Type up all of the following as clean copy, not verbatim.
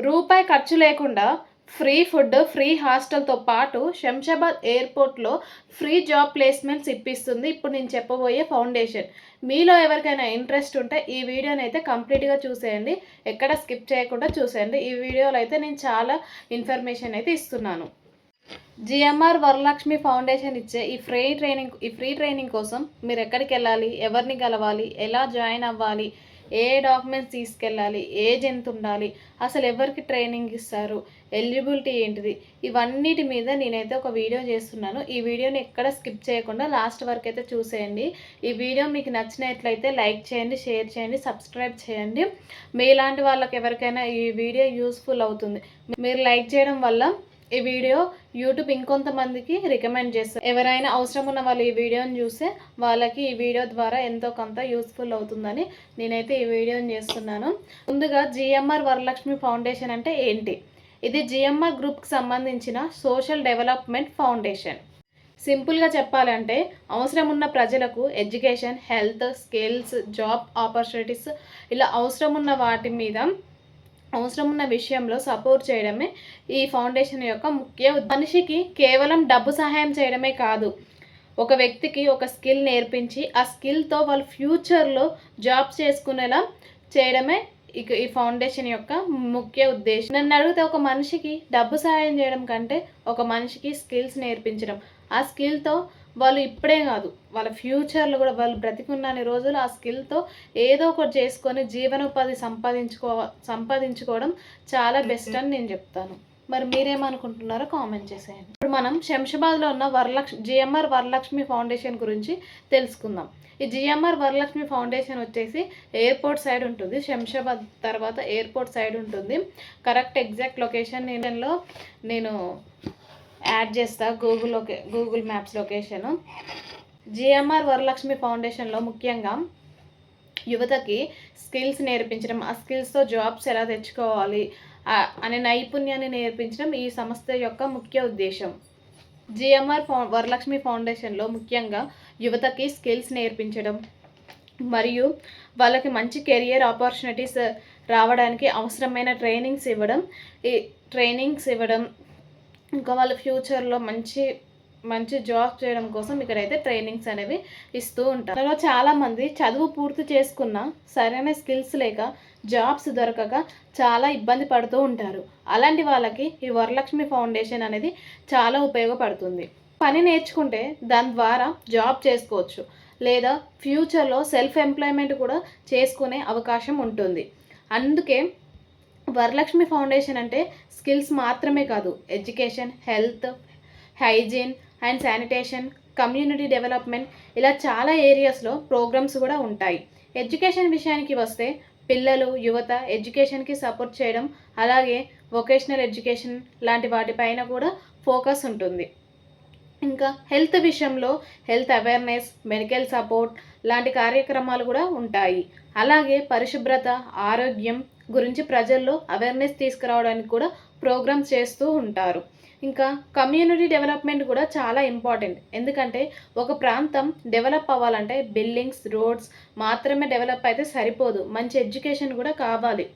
రూపాయి ఖర్చు లేకుండా ఫ్రీ ఫుడ్, ఫ్రీ హాస్టల్తో పాటు శంషాబాద్ ఎయిర్పోర్ట్లో ఫ్రీ జాబ్ ప్లేస్మెంట్స్ ఇప్పిస్తుంది ఇప్పుడు నేను చెప్పబోయే ఫౌండేషన్. మీలో ఎవరికైనా ఇంట్రెస్ట్ ఉంటే ఈ వీడియోని అయితే కంప్లీట్గా చూసేయండి, ఎక్కడ స్కిప్ చేయకుండా చూసేయండి. ఈ వీడియోలో అయితే నేను చాలా ఇన్ఫర్మేషన్ అయితే ఇస్తున్నాను. జిఎంఆర్ వరలక్ష్మి ఫౌండేషన్ ఇచ్చే ఈ ఫ్రీ ట్రైనింగ్ కోసం మీరు ఎక్కడికి వెళ్ళాలి, ఎవరిని కలవాలి, ఎలా జాయిన్ అవ్వాలి, ఏ డాక్యుమెంట్స్ తీసుకెళ్ళాలి, ఏజ్ ఎంత ఉండాలి, అసలు ఎవరికి ట్రైనింగ్ ఇస్తారు, ఎలిజిబిలిటీ ఏంటిది, ఇవన్నిటి మీద నేనైతే ఒక వీడియో చేస్తున్నాను. ఈ వీడియోని ఎక్కడ స్కిప్ చేయకుండా లాస్ట్ వరకు అయితే చూసేయండి. ఈ వీడియో మీకు నచ్చినట్లయితే లైక్ చేయండి, షేర్ చేయండి, సబ్స్క్రైబ్ చేయండి. మీలాంటి వాళ్ళకి ఎవరికైనా ఈ వీడియో యూస్ఫుల్ అవుతుంది. మీరు లైక్ చేయడం వల్ల ఈ వీడియో యూట్యూబ్ ఇంకొంతమందికి రికమెండ్ చేస్తారు. ఎవరైనా అవసరం ఉన్న వాళ్ళు ఈ వీడియోని చూస్తే వాళ్ళకి ఈ వీడియో ద్వారా ఎంతో కొంత యూస్ఫుల్ అవుతుందని నేనైతే ఈ వీడియోని చేస్తున్నాను. ముందుగా జిఎంఆర్ వరలక్ష్మి ఫౌండేషన్ అంటే ఏంటి? ఇది జిఎంఆర్ గ్రూప్కి సంబంధించిన సోషల్ డెవలప్మెంట్ ఫౌండేషన్. సింపుల్గా చెప్పాలంటే అవసరం ఉన్న ప్రజలకు education, health, skills, job opportunities ఇలా అవసరం ఉన్న వాటి మీద అవసరం ఉన్న విషయంలో సపోర్ట్ చేయడమే ఈ ఫౌండేషన్ యొక్క ముఖ్య. మనిషికి కేవలం డబ్బు సహాయం చేయడమే కాదు, ఒక వ్యక్తికి ఒక స్కిల్ నేర్పించి ఆ స్కిల్తో వాళ్ళు ఫ్యూచర్లో జాబ్ చేసుకునేలా చేయడమే ఈ ఫౌండేషన్ యొక్క ముఖ్య ఉద్దేశం. నన్ను అడిగితే ఒక మనిషికి డబ్బు సహాయం చేయడం కంటే ఒక మనిషికి స్కిల్స్ నేర్పించడం, ఆ స్కిల్తో వాళ్ళు ఇప్పుడే కాదు వాళ్ళ ఫ్యూచర్లో కూడా వాళ్ళు బ్రతికున్నన్ని రోజులు ఆ స్కిల్తో ఏదో ఒకటి చేసుకొని జీవనోపాధి సంపాదించుకోవడం చాలా బెస్ట్ అని నేను చెప్తాను. మరి మీరేమనుకుంటున్నారో కామెంట్ చేసేయండి. ఇప్పుడు మనం శంషాబాద్లో ఉన్న జిఎంఆర్ వరలక్ష్మి ఫౌండేషన్ గురించి తెలుసుకుందాం. ఈ జిఎంఆర్ వరలక్ష్మి ఫౌండేషన్ వచ్చేసి ఎయిర్పోర్ట్ సైడ్ ఉంటుంది. శంషాబాద్ తర్వాత ఎయిర్పోర్ట్ సైడ్ ఉంటుంది. కరెక్ట్ ఎగ్జాక్ట్ లొకేషన్ నేను యాడ్ చేస్తా Google maps location. GMR Varalakshmi ఫౌండేషన్లో ముఖ్యంగా యువతకి స్కిల్స్ నేర్పించడం, ఆ స్కిల్స్తో జాబ్స్ ఎలా తెచ్చుకోవాలి అనే నైపుణ్యాన్ని నేర్పించడం ఈ సంస్థ యొక్క ముఖ్య ఉద్దేశం. జిఎంఆర్ వరలక్ష్మి ఫౌండేషన్లో ముఖ్యంగా యువతకి స్కిల్స్ నేర్పించడం మరియు వాళ్ళకి మంచి కెరియర్ ఆపర్చునిటీస్ రావడానికి అవసరమైన ట్రైనింగ్స్ ఇవ్వడం ఇంకా వాళ్ళ ఫ్యూచర్లో మంచి జాబ్ చేయడం కోసం ఇక్కడైతే ట్రైనింగ్స్ అనేవి ఇస్తూ ఉంటారు. అందులో చాలామంది చదువు పూర్తి చేసుకున్న సరైన స్కిల్స్ లేక జాబ్స్ దొరకక చాలా ఇబ్బంది పడుతూ ఉంటారు. అలాంటి వాళ్ళకి ఈ వరలక్ష్మి ఫౌండేషన్ అనేది చాలా ఉపయోగపడుతుంది. పని నేర్చుకుంటే దాని ద్వారా జాబ్ చేసుకోవచ్చు, లేదా ఫ్యూచర్లో సెల్ఫ్ ఎంప్లాయ్మెంట్ కూడా చేసుకునే అవకాశం ఉంటుంది. అందుకే వరలక్ష్మి ఫౌండేషన్ అంటే స్కిల్స్ మాత్రమే కాదు, education, health, hygiene and sanitation, community development ఇలా చాలా ఏరియాస్లో ప్రోగ్రామ్స్ కూడా ఉంటాయి. ఎడ్యుకేషన్ విషయానికి వస్తే పిల్లలు, యువత ఎడ్యుకేషన్కి సపోర్ట్ చేయడం, అలాగే వొకేషనల్ ఎడ్యుకేషన్ లాంటి వాటిపైన కూడా ఫోకస్ ఉంటుంది. ఇంకా హెల్త్ విషయంలో హెల్త్ అవేర్నెస్, మెడికల్ సపోర్ట్ లాంటి కార్యక్రమాలు కూడా ఉంటాయి. అలాగే పరిశుభ్రత, ఆరోగ్యం గురించి ప్రజల్లో అవేర్నెస్ తీసుకురావడానికి కూడా ప్రోగ్రామ్స్ చేస్తూ ఉంటారు. ఇంకా కమ్యూనిటీ డెవలప్మెంట్ కూడా చాలా ఇంపార్టెంట్. ఎందుకంటే ఒక ప్రాంతం డెవలప్ అవ్వాలంటే బిల్డింగ్స్, రోడ్స్ మాత్రమే డెవలప్ అయితే సరిపోదు, మంచి ఎడ్యుకేషన్ కూడా కావాలి,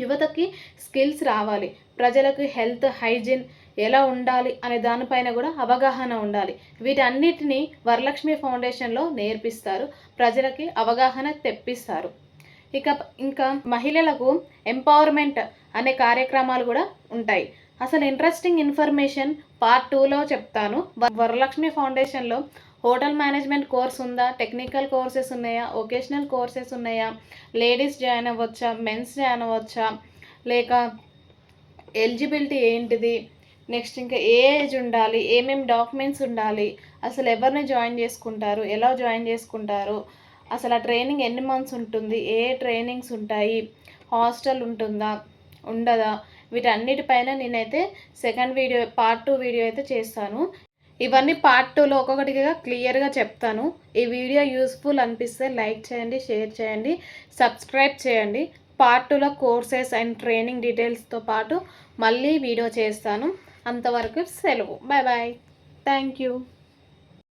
యువతకి స్కిల్స్ రావాలి, ప్రజలకు హెల్త్, హైజీన్ ఎలా ఉండాలి అనే దానిపైన కూడా అవగాహన ఉండాలి. వీటన్నిటిని వరలక్ష్మి ఫౌండేషన్లో నేర్పిస్తారు, ప్రజలకి అవగాహన తెప్పిస్తారు. ఇంకా మహిళలకు ఎంపవర్మెంట్ అనే కార్యక్రమాలు కూడా ఉంటాయి. అసలు ఇంట్రెస్టింగ్ ఇన్ఫర్మేషన్ పార్ట్ 2లో చెప్తాను. వరలక్ష్మి ఫౌండేషన్లో హోటల్ మేనేజ్మెంట్ కోర్స్ ఉందా, టెక్నికల్ కోర్సెస్ ఉన్నాయా, వొకేషనల్ కోర్సెస్ ఉన్నాయా, లేడీస్ జాయిన్ అవ్వచ్చా, మెన్స్ జాయిన్ అవ్వచ్చా, లేక ఎలిజిబిలిటీ ఏంటిది, నెక్స్ట్ ఇంకా ఏ ఏజ్ ఉండాలి, ఏమేమి డాక్యుమెంట్స్ ఉండాలి, అసలు ఎవరిని జాయిన్ చేసుకుంటారు, ఎలా జాయిన్ చేసుకుంటారు, అసలు ఆ ట్రైనింగ్ ఎన్ని మంత్స్ ఉంటుంది, ఏ ట్రైనింగ్స్ ఉంటాయి, హాస్టల్ ఉంటుందా ఉండదా, వీటన్నిటిపైన నేనైతే పార్ట్ 2 వీడియో అయితే చేస్తాను. ఇవన్నీ పార్ట్ 2లో ఒక్కొక్కటిగా క్లియర్గా చెప్తాను. ఈ వీడియో యూస్ఫుల్ అనిపిస్తే లైక్ చేయండి, షేర్ చేయండి, సబ్స్క్రైబ్ చేయండి. పార్ట్ 2లో కోర్సెస్ అండ్ ట్రైనింగ్ డీటెయిల్స్తో పాటు మళ్ళీ వీడియో చేస్తాను. అంతవరకు సెలవు. Bye bye. Thank you.